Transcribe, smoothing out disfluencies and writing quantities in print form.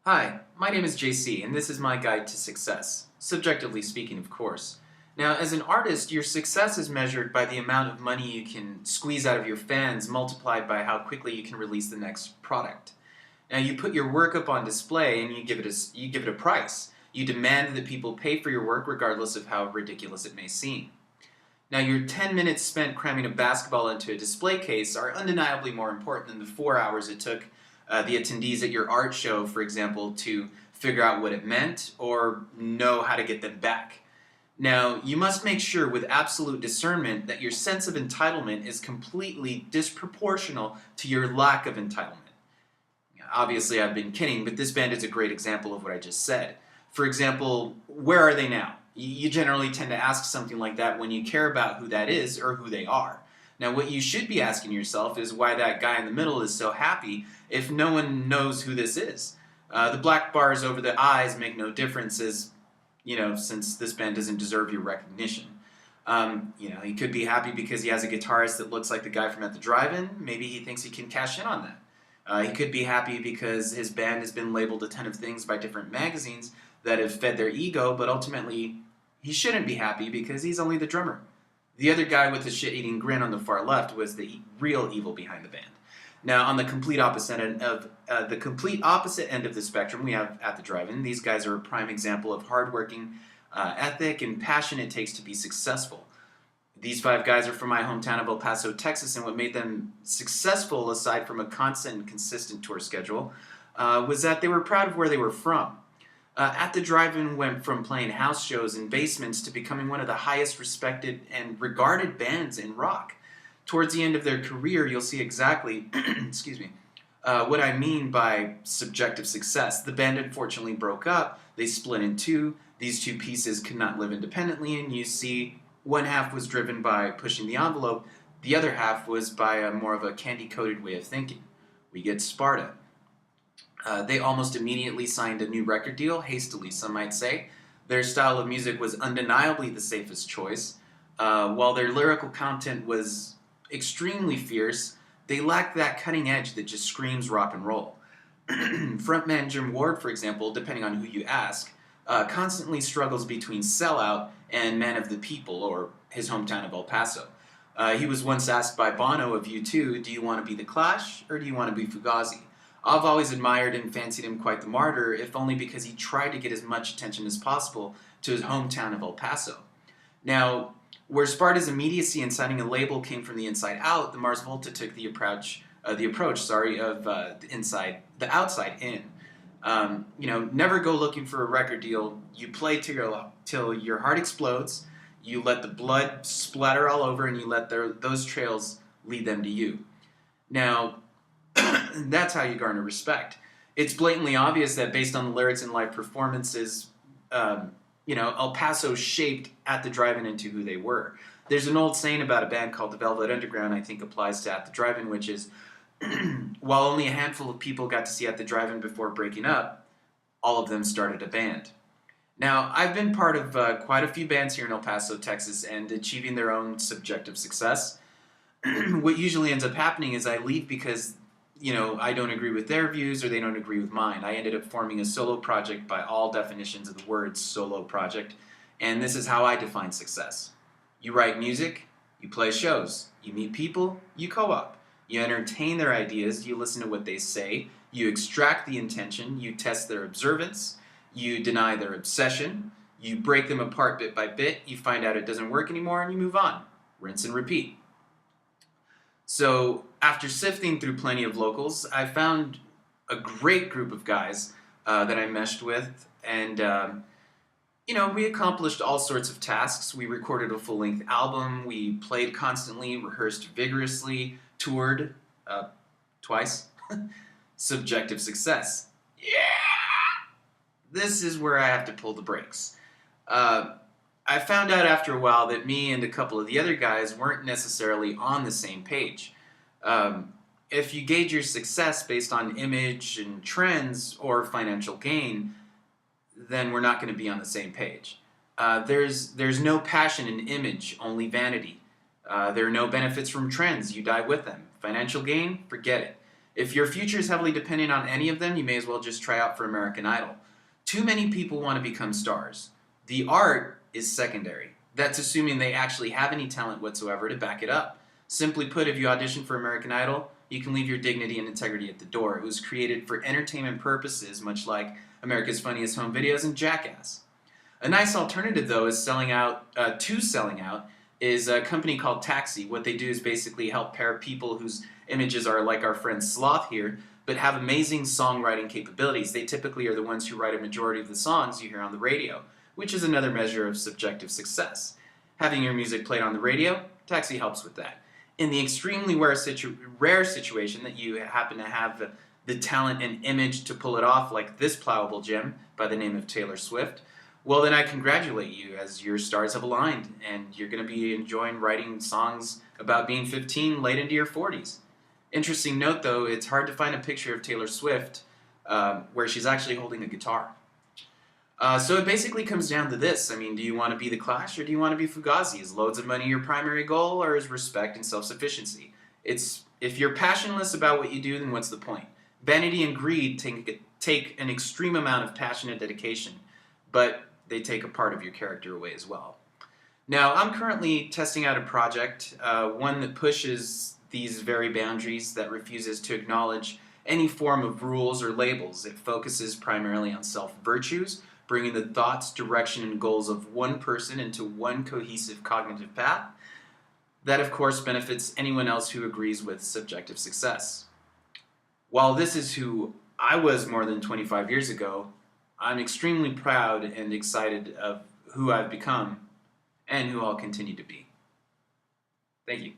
Hi, my name is Jaycee, and this is my guide to success, subjectively speaking, of course. Now, as an artist, your success is measured by the amount of money you can squeeze out of your fans multiplied by how quickly you can release the next product. Now, you put your work up on display and you give it a price. You demand that people pay for your work regardless of how ridiculous it may seem. Now, your 10 minutes spent cramming a basketball into a display case are undeniably more important than the 4 hours it took the attendees at your art show, for example, to figure out what it meant or know how to get them back. Now, you must make sure with absolute discernment that your sense of entitlement is completely disproportional to your lack of entitlement. Obviously, I've been kidding, but this band is a great example of what I just said. For example, where are they now? You generally tend to ask something like that when you care about who that is or who they are. Now, what you should be asking yourself is why that guy in the middle is so happy if no one knows who this is. The black bars over the eyes make no difference since this band doesn't deserve your recognition. He could be happy because he has a guitarist that looks like the guy from At the Drive-In. Maybe he thinks he can cash in on that. He could be happy because his band has been labeled a ton of things by different magazines that have fed their ego, but ultimately he shouldn't be happy because he's only the drummer. The other guy with the shit-eating grin on the far left was the real evil behind the band. Now, on the complete opposite end of the spectrum, we have At the Drive-In. These guys are a prime example of hardworking ethic and passion it takes to be successful. These five guys are from my hometown of El Paso, Texas, and what made them successful, aside from a constant and consistent tour schedule, was that they were proud of where they were from. At the Drive-In went from playing house shows in basements to becoming one of the highest respected and regarded bands in rock. Towards the end of their career, you'll see exactly, what I mean by subjective success. The band unfortunately broke up. They split in two. These two pieces could not live independently, and you see one half was driven by pushing the envelope. The other half was by a more of a candy-coated way of thinking. We get Sparta. They almost immediately signed a new record deal, hastily some might say. Their style of music was undeniably the safest choice. While their lyrical content was extremely fierce, they lacked that cutting edge that just screams rock and roll. Frontman Jim Ward, for example, depending on who you ask, constantly struggles between sellout and man of the people, or his hometown of El Paso. He was once asked by Bono of U2, do you want to be The Clash or do you want to be Fugazi? I've always admired and fancied him quite the martyr, if only because he tried to get as much attention as possible to his hometown of El Paso. Now, where Sparta's immediacy in signing a label came from the inside out, the Mars Volta took the approach of the outside in. Never go looking for a record deal. You play till your heart explodes. You let the blood splatter all over, and you let those trails lead them to you. Now, that's how you garner respect. It's blatantly obvious that based on the lyrics and live performances, El Paso shaped At the Drive-In into who they were. There's an old saying about a band called the Velvet Underground I think applies to At the Drive-In, which is, while only a handful of people got to see At the Drive-In before breaking up, all of them started a band. Now, I've been part of quite a few bands here in El Paso, Texas, and achieving their own subjective success. What usually ends up happening is I leave because I don't agree with their views or they don't agree with mine. I ended up forming a solo project by all definitions of the word solo project, and this is how I define success. You write music, you play shows, you meet people, you co-op. You entertain their ideas, you listen to what they say, you extract the intention, you test their observance, you deny their obsession, you break them apart bit by bit, you find out it doesn't work anymore, and you move on. Rinse and repeat. So, after sifting through plenty of locals, I found a great group of guys that I meshed with, and we accomplished all sorts of tasks. We recorded a full-length album, we played constantly, rehearsed vigorously, toured twice. Subjective success. Yeah! This is where I have to pull the brakes. I found out after a while that me and a couple of the other guys weren't necessarily on the same page. If you gauge your success based on image and trends or financial gain, then we're not going to be on the same page. There's no passion in image, only vanity. There are no benefits from trends. You die with them. Financial gain, forget it. If your future is heavily dependent on any of them, you may as well just try out for American Idol. Too many people want to become stars. The art is secondary. That's assuming they actually have any talent whatsoever to back it up. Simply put, if you audition for American Idol, you can leave your dignity and integrity at the door. It was created for entertainment purposes, much like America's Funniest Home Videos and Jackass. A nice alternative, though, is selling out is a company called Taxi. What they do is basically help pair people whose images are like our friend Sloth here, but have amazing songwriting capabilities. They typically are the ones who write a majority of the songs you hear on the radio, which is another measure of subjective success. Having your music played on the radio, Taxi helps with that. In the extremely rare situation that you happen to have the talent and image to pull it off, like this plowable gem by the name of Taylor Swift, well, then I congratulate you, as your stars have aligned, and you're going to be enjoying writing songs about being 15 late into your 40s. Interesting note, though, it's hard to find a picture of Taylor Swift where she's actually holding a guitar. So it basically comes down to this. I mean, do you want to be the Clash or do you want to be Fugazi? Is loads of money your primary goal, or is respect and self-sufficiency? If you're passionless about what you do, then what's the point? Vanity and greed take an extreme amount of passion and dedication, but they take a part of your character away as well. Now, I'm currently testing out a project, one that pushes these very boundaries, that refuses to acknowledge any form of rules or labels. It focuses primarily on self-virtues, bringing the thoughts, direction, and goals of one person into one cohesive cognitive path. That, of course, benefits anyone else who agrees with subjective success. While this is who I was more than 25 years ago, I'm extremely proud and excited of who I've become and who I'll continue to be. Thank you.